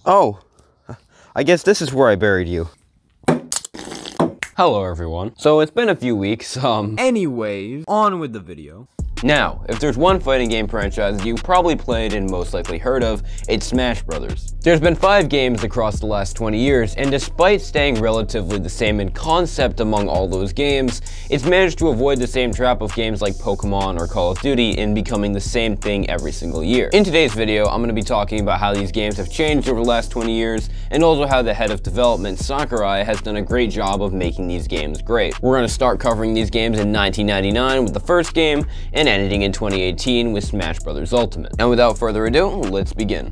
Oh, I guess this is where I buried you. Hello everyone. So it's been a few weeks, Anyways, on with the video. Now, if there's one fighting game franchise you probably played and most likely heard of, it's Smash Brothers. There's been 5 games across the last 20 years, and despite staying relatively the same in concept among all those games, it's managed to avoid the same trap of games like Pokemon or Call of Duty in becoming the same thing every single year. In today's video, I'm going to be talking about how these games have changed over the last 20 years, and also how the head of development, Sakurai, has done a great job of making these games great. We're going to start covering these games in 1999 with the first game, and ending in 2018 with Smash Bros. Ultimate. And without further ado, let's begin.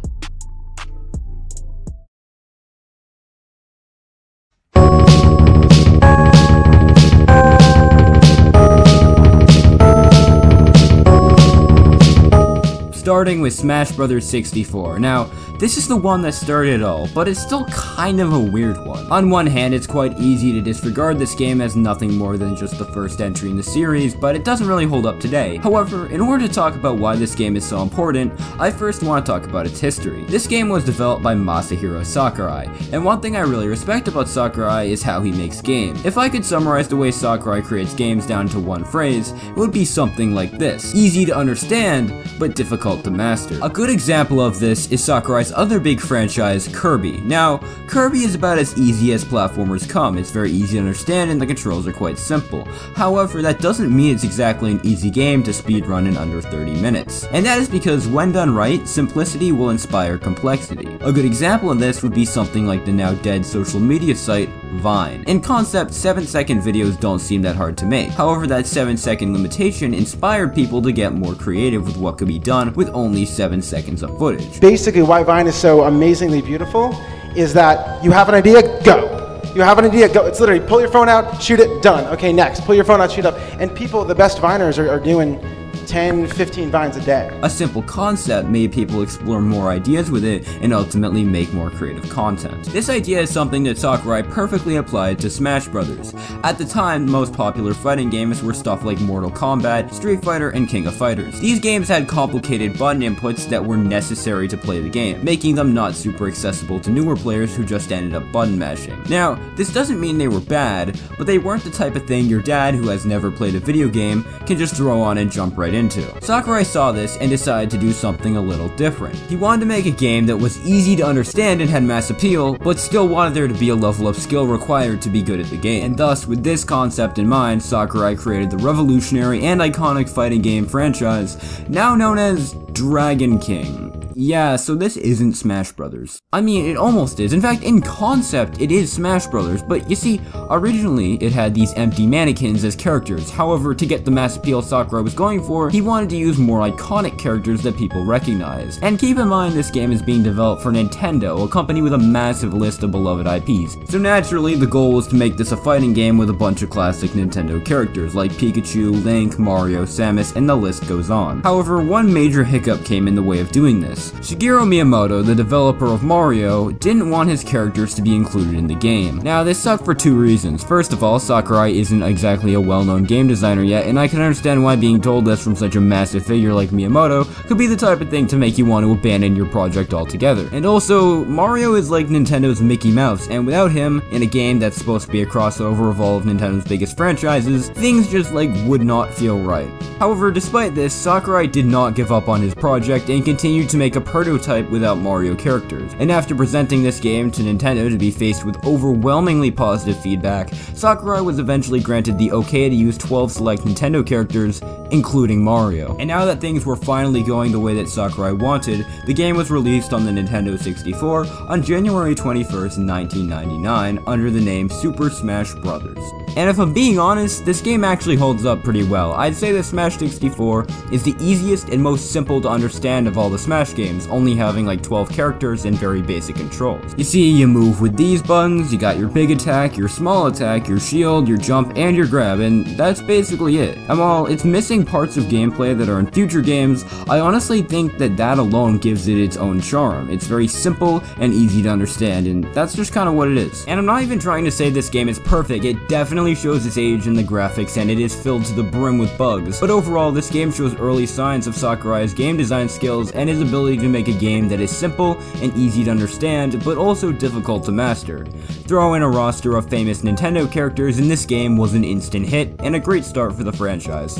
Starting with Smash Bros. 64. Now, this is the one that started it all, but it's still kind of a weird one. On one hand, it's quite easy to disregard this game as nothing more than just the first entry in the series, but it doesn't really hold up today. However, in order to talk about why this game is so important, I first want to talk about its history. This game was developed by Masahiro Sakurai, and one thing I really respect about Sakurai is how he makes games. If I could summarize the way Sakurai creates games down to one phrase, it would be something like this: easy to understand, but difficult to master. A good example of this is Sakurai's other big franchise, Kirby. Now, Kirby is about as easy as platformers come. It's very easy to understand and the controls are quite simple. However, that doesn't mean it's exactly an easy game to speedrun in under 30 minutes. And that is because when done right, simplicity will inspire complexity. A good example of this would be something like the now dead social media site, Vine. In concept, 7-second videos don't seem that hard to make. However, that 7-second limitation inspired people to get more creative with what could be done with only 7 seconds of footage. Basically, why Vine is so amazingly beautiful is that you have an idea, go. You have an idea, go. It's literally pull your phone out, shoot it, done. Okay, next. Pull your phone out, shoot up. And people, the best Viners are doing 10, 15 vines a day. A simple concept made people explore more ideas with it and ultimately make more creative content. This idea is something that Sakurai perfectly applied to Smash Brothers. At the time, the most popular fighting games were stuff like Mortal Kombat, Street Fighter, and King of Fighters. These games had complicated button inputs that were necessary to play the game, making them not super accessible to newer players who just ended up button mashing. Now, this doesn't mean they were bad, but they weren't the type of thing your dad, who has never played a video game, can just throw on and jump right into. Sakurai saw this and decided to do something a little different. He wanted to make a game that was easy to understand and had mass appeal, but still wanted there to be a level of skill required to be good at the game. And thus, with this concept in mind, Sakurai created the revolutionary and iconic fighting game franchise, now known as Dragon King. Yeah, so this isn't Smash Brothers. I mean, it almost is. In fact, in concept, it is Smash Brothers, but you see, originally it had these empty mannequins as characters. However, to get the mass appeal Sakurai was going for, he wanted to use more iconic characters that people recognize. And keep in mind, this game is being developed for Nintendo, a company with a massive list of beloved IPs. So naturally, the goal was to make this a fighting game with a bunch of classic Nintendo characters like Pikachu, Link, Mario, Samus, and the list goes on. However, one major hiccup came in the way of doing this. Shigeru Miyamoto, the developer of Mario, didn't want his characters to be included in the game. Now, this sucked for 2 reasons. First of all, Sakurai isn't exactly a well-known game designer yet, and I can understand why being told this from such a massive figure like Miyamoto could be the type of thing to make you want to abandon your project altogether. And also, Mario is like Nintendo's Mickey Mouse, and without him, in a game that's supposed to be a crossover of all of Nintendo's biggest franchises, things just would not feel right. However, despite this, Sakurai did not give up on his project and continued to make a prototype without Mario characters. And after presenting this game to Nintendo to be faced with overwhelmingly positive feedback, Sakurai was eventually granted the okay to use 12 select Nintendo characters, including Mario. And now that things were finally going the way that Sakurai wanted, the game was released on the Nintendo 64 on January 21st, 1999 under the name Super Smash Bros. And if I'm being honest, this game actually holds up pretty well. I'd say that Smash 64 is the easiest and most simple to understand of all the Smash games, only having like 12 characters and very basic controls. You see, you move with these buttons, you got your big attack, your small attack, your shield, your jump, and your grab, and that's basically it. And while it's missing parts of gameplay that are in future games, I honestly think that that alone gives it its own charm. It's very simple and easy to understand, and that's just kind of what it is. And I'm not even trying to say this game is perfect. It definitely shows its age in the graphics, and it is filled to the brim with bugs. But overall, this game shows early signs of Sakurai's game design skills and his ability specifically to make a game that is simple and easy to understand, but also difficult to master. Throw in a roster of famous Nintendo characters and this game was an instant hit and a great start for the franchise.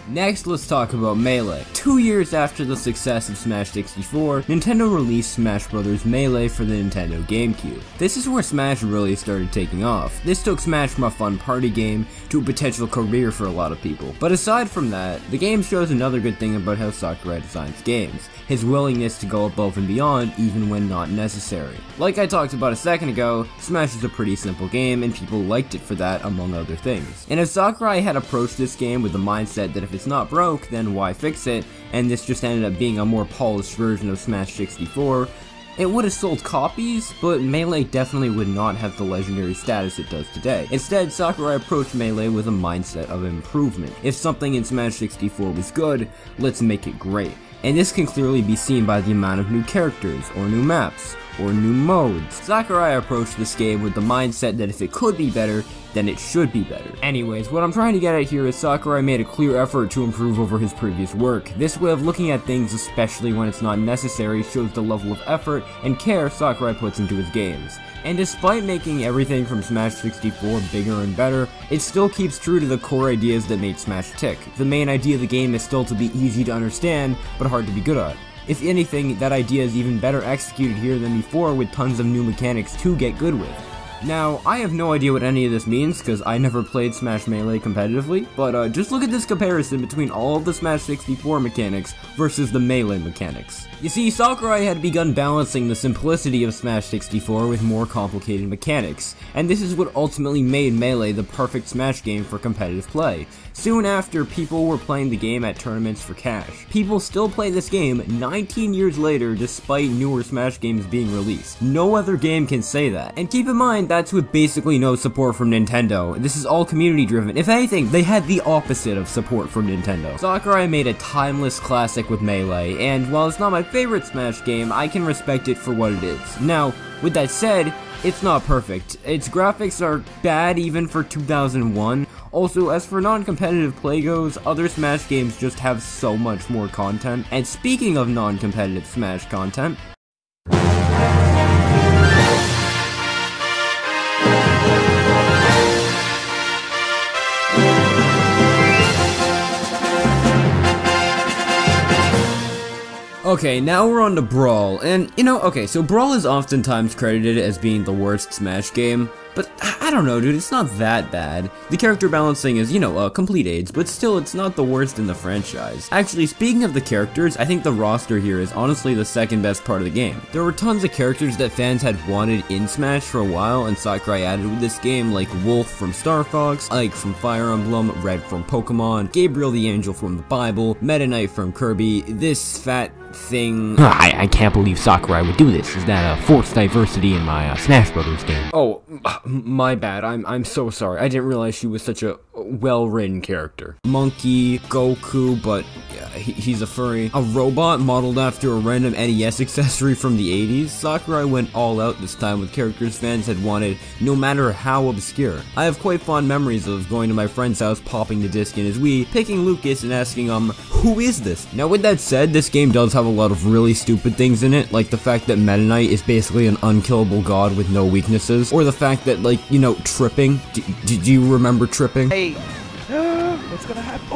Next, let's talk about Melee. 2 years after the success of Smash 64, Nintendo released Smash Bros. Melee for the Nintendo GameCube. This is where Smash really started taking off. This took Smash from a fun party game to a potential career for a lot of people. But aside from that, the game shows another good thing about how Sakurai designs games. His willingness to go above and beyond even when not necessary. Like I talked about a second ago, Smash is a pretty simple game and people liked it for that among other things. And if Sakurai had approached this game with the mindset that if it's not broke, then why fix it, and this just ended up being a more polished version of Smash 64, it would have sold copies, but Melee definitely would not have the legendary status it does today. Instead, Sakurai approached Melee with a mindset of improvement. If something in Smash 64 was good, let's make it great. And this can clearly be seen by the amount of new characters, or new maps, or new modes. Sakurai approached this game with the mindset that if it could be better, then it should be better. Anyways, what I'm trying to get at here is Sakurai made a clear effort to improve over his previous work. This way of looking at things, especially when it's not necessary, shows the level of effort and care Sakurai puts into his games. And despite making everything from Smash 64 bigger and better, it still keeps true to the core ideas that made Smash tick. The main idea of the game is still to be easy to understand, but hard to be good at. If anything, that idea is even better executed here than before with tons of new mechanics to get good with. Now, I have no idea what any of this means because I never played Smash Melee competitively, but just look at this comparison between all of the Smash 64 mechanics versus the Melee mechanics. You see, Sakurai had begun balancing the simplicity of Smash 64 with more complicated mechanics, and this is what ultimately made Melee the perfect Smash game for competitive play. Soon after, people were playing the game at tournaments for cash. People still play this game 19 years later despite newer Smash games being released. No other game can say that. And keep in mind, that's with basically no support from Nintendo. This is all community driven. If anything, they had the opposite of support from Nintendo. Sakurai made a timeless classic with Melee, and while it's not my favorite Smash game, I can respect it for what it is. Now, with that said, it's not perfect. Its graphics are bad even for 2001. Also, as for non-competitive play goes, other Smash games just have so much more content. And speaking of non-competitive Smash content, okay, now we're on to Brawl, and so Brawl is oftentimes credited as being the worst Smash game, but I don't know, dude, it's not that bad. The character balancing is, complete AIDS, but still, it's not the worst in the franchise. Actually, speaking of the characters, I think the roster here is honestly the second best part of the game. There were tons of characters that fans had wanted in Smash for a while, and Sakurai added with this game, like Wolf from Star Fox, Ike from Fire Emblem, Red from Pokemon, Gabriel the Angel from the Bible, Meta Knight from Kirby, this fat thing. I can't believe Sakurai would do this. Is that forced diversity in my Smash Bros. Game? Oh, my bad. I'm so sorry. I didn't realize she was such a well-written character. Monkey, Goku, but yeah, he's a furry. A robot modeled after a random NES accessory from the 80s. Sakurai went all out this time with characters fans had wanted, no matter how obscure. I have quite fond memories of going to my friend's house, popping the disc in his Wii, picking Lucas and asking who is this? Now with that said, this game does have a lot of really stupid things in it, like the fact that Meta Knight is basically an unkillable god with no weaknesses, or the fact that, tripping. Do you remember tripping? Hey, What's gonna happen?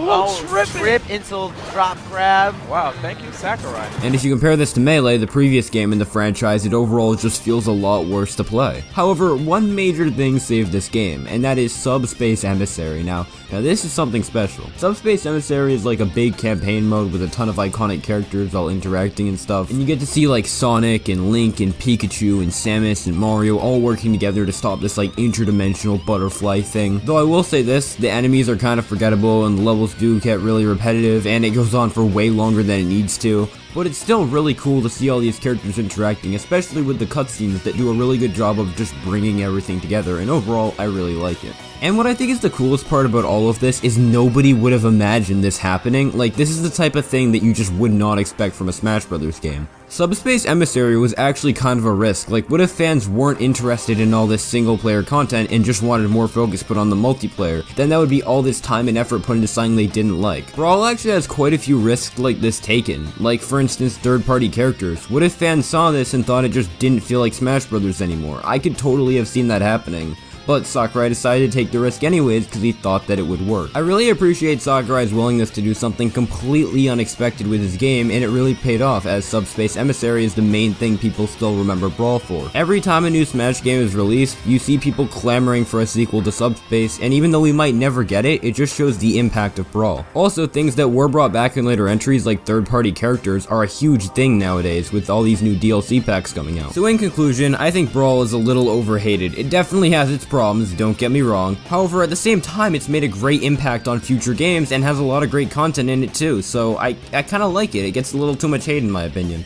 trip into drop grab. Wow, thank you, Sakurai. And if you compare this to Melee, the previous game in the franchise, it overall just feels a lot worse to play. However, one major thing saved this game, and that is Subspace Emissary. Now this is something special. Subspace Emissary is like a big campaign mode with a ton of iconic characters all interacting and stuff, and you get to see like Sonic and Link and Pikachu and Samus and Mario all working together to stop this like interdimensional butterfly thing. Though I will say this, the enemies are kind of forgettable and the levels do get really repetitive and it goes on for way longer than it needs to. But it's still really cool to see all these characters interacting, especially with the cutscenes that do a really good job of just bringing everything together, and overall, I really like it. And what I think is the coolest part about all of this is nobody would have imagined this happening. Like, this is the type of thing that you just would not expect from a Smash Bros. Game. Subspace Emissary was actually kind of a risk. Like, what if fans weren't interested in all this single player content and just wanted more focus put on the multiplayer? Then that would be all this time and effort put into something they didn't like. Brawl actually has quite a few risks like this taken. Like, for instance, third-party characters. What if fans saw this and thought it just didn't feel like Smash Brothers anymore? I could totally have seen that happening. But Sakurai decided to take the risk anyways because he thought that it would work. I really appreciate Sakurai's willingness to do something completely unexpected with his game, and it really paid off, as Subspace Emissary is the main thing people still remember Brawl for. Every time a new Smash game is released, you see people clamoring for a sequel to Subspace, and even though we might never get it, it just shows the impact of Brawl. Also, things that were brought back in later entries like third-party characters are a huge thing nowadays with all these new DLC packs coming out. So in conclusion, I think Brawl is a little overhated. It definitely has its problems, don't get me wrong. However, at the same time, it's made a great impact on future games and has a lot of great content in it too, so I kinda like it. It gets a little too much hate in my opinion.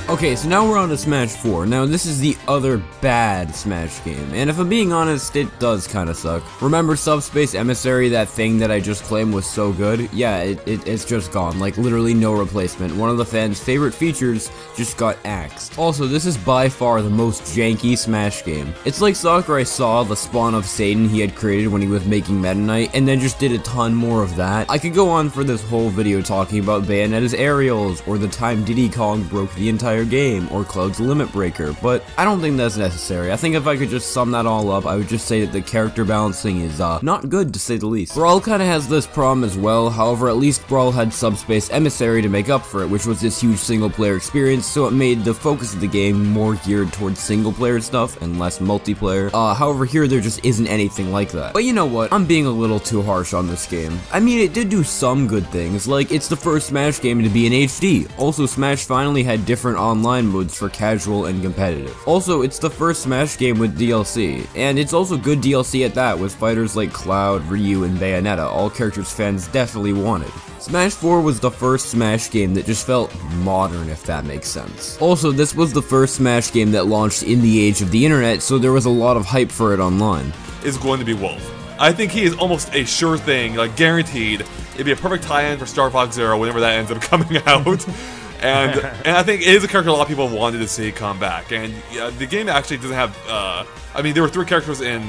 Okay, so now we're on to Smash 4. Now, this is the other bad Smash game, and if I'm being honest, it does kinda suck. Remember Subspace Emissary, that thing that I just claimed was so good? Yeah, it's just gone, like literally no replacement. One of the fans' favorite features just got axed. Also, this is by far the most janky Smash game. It's like Sakurai saw the spawn of Satan he had created when he was making Meta Knight, and then just did a ton more of that. I could go on for this whole video talking about Bayonetta's aerials, or the time Diddy Kong broke the entire game, or Cloud's Limit Breaker, but I don't think that's necessary. I think if I could just sum that all up, I would just say that the character balancing is not good, to say the least. Brawl kinda has this problem as well, however at least Brawl had Subspace Emissary to make up for it, which was this huge single player experience, so it made the focus of the game more geared towards single player stuff and less multiplayer. However here there just isn't anything like that. But you know what, I'm being a little too harsh on this game. I mean, it did do some good things, like it's the first Smash game to be in HD. Also, Smash finally had different online modes for casual and competitive. Also, it's the first Smash game with DLC, and it's also good DLC at that, with fighters like Cloud, Ryu, and Bayonetta, all characters fans definitely wanted. Smash 4 was the first Smash game that just felt modern, if that makes sense. Also, this was the first Smash game that launched in the age of the internet, so there was a lot of hype for it online. Is going to be Wolf. I think he is almost a sure thing, like guaranteed. It'd be a perfect tie-in for Star Fox Zero whenever that ends up coming out. And I think it is a character a lot of people wanted to see come back. And the game actually doesn't have. I mean, there were 3 characters in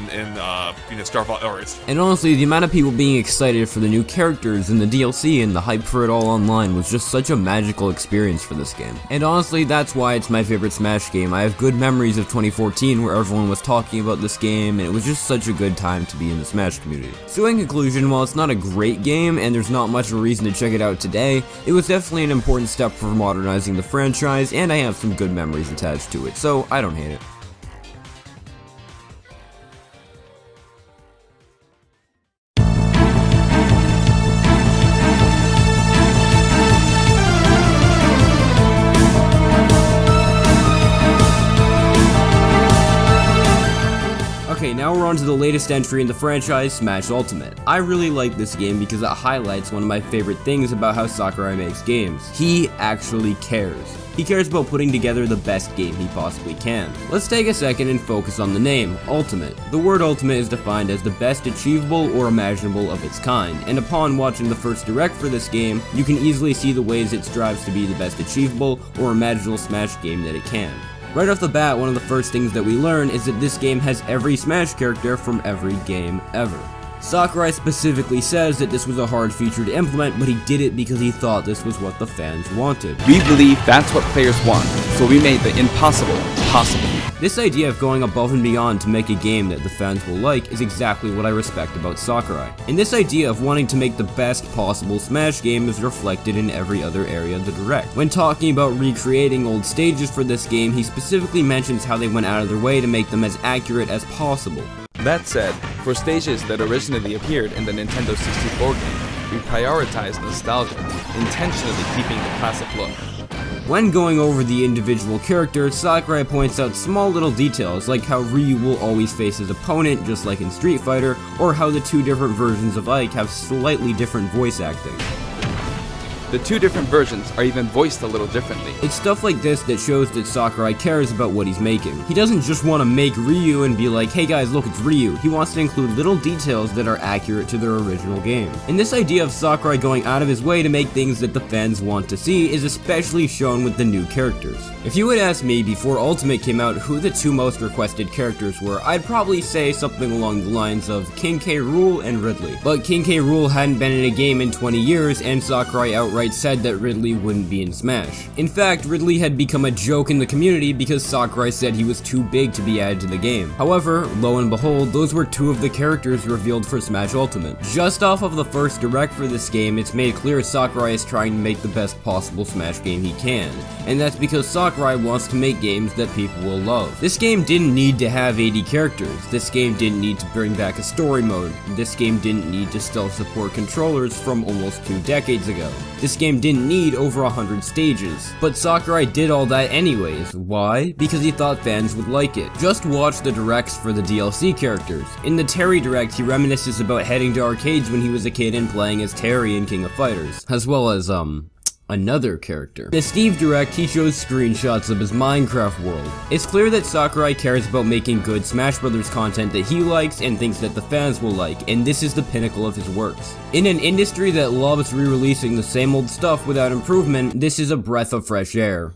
Star Fox. And honestly, the amount of people being excited for the new characters and the DLC and the hype for it all online was just such a magical experience for this game. And honestly, that's why it's my favorite Smash game. I have good memories of 2014 where everyone was talking about this game, and it was just such a good time to be in the Smash community. So in conclusion, while it's not a great game and there's not much of a reason to check it out today, it was definitely an important step for modernizing the franchise, and I have some good memories attached to it, so I don't hate it. Okay, now we're on to the latest entry in the franchise, Smash Ultimate. I really like this game because it highlights one of my favorite things about how Sakurai makes games. He actually cares. He cares about putting together the best game he possibly can. Let's take a second and focus on the name, Ultimate. The word Ultimate is defined as the best achievable or imaginable of its kind, and upon watching the first direct for this game, you can easily see the ways it strives to be the best achievable or imaginable Smash game that it can. Right off the bat, one of the first things that we learn is that this game has every Smash character from every game ever. Sakurai specifically says that this was a hard feature to implement, but he did it because he thought this was what the fans wanted. We believe that's what players want, so we made the impossible possible. This idea of going above and beyond to make a game that the fans will like is exactly what I respect about Sakurai. And this idea of wanting to make the best possible Smash game is reflected in every other area of the Direct. When talking about recreating old stages for this game, he specifically mentions how they went out of their way to make them as accurate as possible. That said, for stages that originally appeared in the Nintendo 64 game, we prioritized nostalgia, intentionally keeping the classic look. When going over the individual characters, Sakurai points out small little details like how Ryu will always face his opponent just like in Street Fighter, or how the 2 different versions of Ike have slightly different voice acting. The two different versions are even voiced a little differently. It's stuff like this that shows that Sakurai cares about what he's making. He doesn't just want to make Ryu and be like, hey guys, look, it's Ryu. He wants to include little details that are accurate to their original game. And this idea of Sakurai going out of his way to make things that the fans want to see is especially shown with the new characters. If you had asked me before Ultimate came out who the two most requested characters were, I'd probably say something along the lines of King K. Rool and Ridley. But King K. Rool hadn't been in a game in 20 years, and Sakurai outright said that Ridley wouldn't be in Smash. In fact, Ridley had become a joke in the community because Sakurai said he was too big to be added to the game. However, lo and behold, those were two of the characters revealed for Smash Ultimate. Just off of the first direct for this game, it's made clear Sakurai is trying to make the best possible Smash game he can, and that's because Sakurai wants to make games that people will love. This game didn't need to have 80 characters, this game didn't need to bring back a story mode, this game didn't need to still support controllers from almost 2 decades ago. This game didn't need over 100 stages, but Sakurai did all that anyways. Why? Because he thought fans would like it. Just watch the directs for the DLC characters. In the Terry direct, he reminisces about heading to arcades when he was a kid and playing as Terry in King of Fighters, as well as, another character. The Steve direct, he shows screenshots of his Minecraft world. It's clear that Sakurai cares about making good Smash Brothers content that he likes and thinks that the fans will like, and this is the pinnacle of his works. In an industry that loves re-releasing the same old stuff without improvement, this is a breath of fresh air.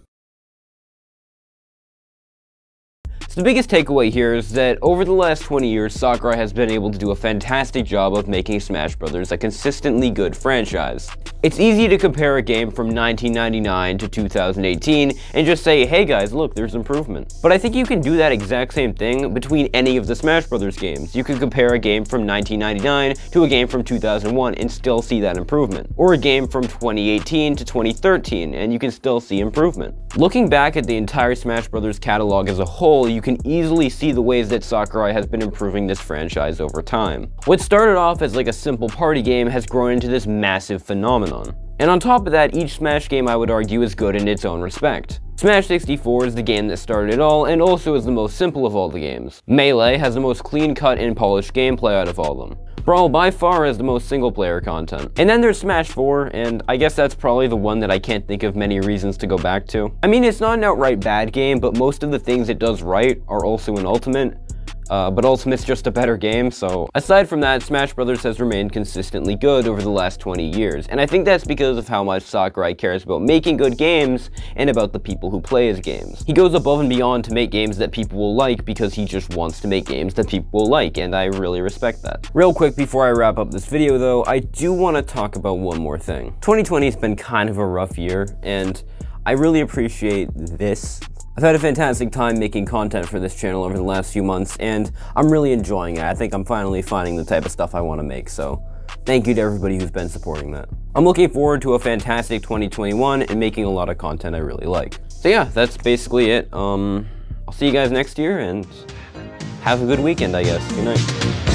So the biggest takeaway here is that over the last 20 years, Sakurai has been able to do a fantastic job of making Smash Brothers a consistently good franchise. It's easy to compare a game from 1999 to 2018 and just say, hey guys, look, there's improvement. But I think you can do that exact same thing between any of the Smash Brothers games. You can compare a game from 1999 to a game from 2001 and still see that improvement. Or a game from 2018 to 2013 and you can still see improvement. Looking back at the entire Smash Brothers catalog as a whole, you can easily see the ways that Sakurai has been improving this franchise over time. What started off as like a simple party game has grown into this massive phenomenon. And on top of that, each Smash game I would argue is good in its own respect. Smash 64 is the game that started it all, and also is the most simple of all the games. Melee has the most clean-cut and polished gameplay out of all of them. Brawl by far has the most single-player content. And then there's Smash 4, and I guess that's probably the one that I can't think of many reasons to go back to. I mean, it's not an outright bad game, but most of the things it does right are also in Ultimate. But Ultimate's just a better game, so aside from that, Smash Brothers has remained consistently good over the last 20 years, and I think that's because of how much Sakurai cares about making good games and about the people who play his games. He goes above and beyond to make games that people will like because he just wants to make games that people will like, and I really respect that. Real quick before I wrap up this video though, I do want to talk about one more thing. 2020 has been kind of a rough year, and I really appreciate this. I've had a fantastic time making content for this channel over the last few months, and I'm really enjoying it. I think I'm finally finding the type of stuff I want to make, so thank you to everybody who's been supporting that. I'm looking forward to a fantastic 2021 and making a lot of content I really like. So yeah, that's basically it. I'll see you guys next year, and have a good weekend, I guess. Good night.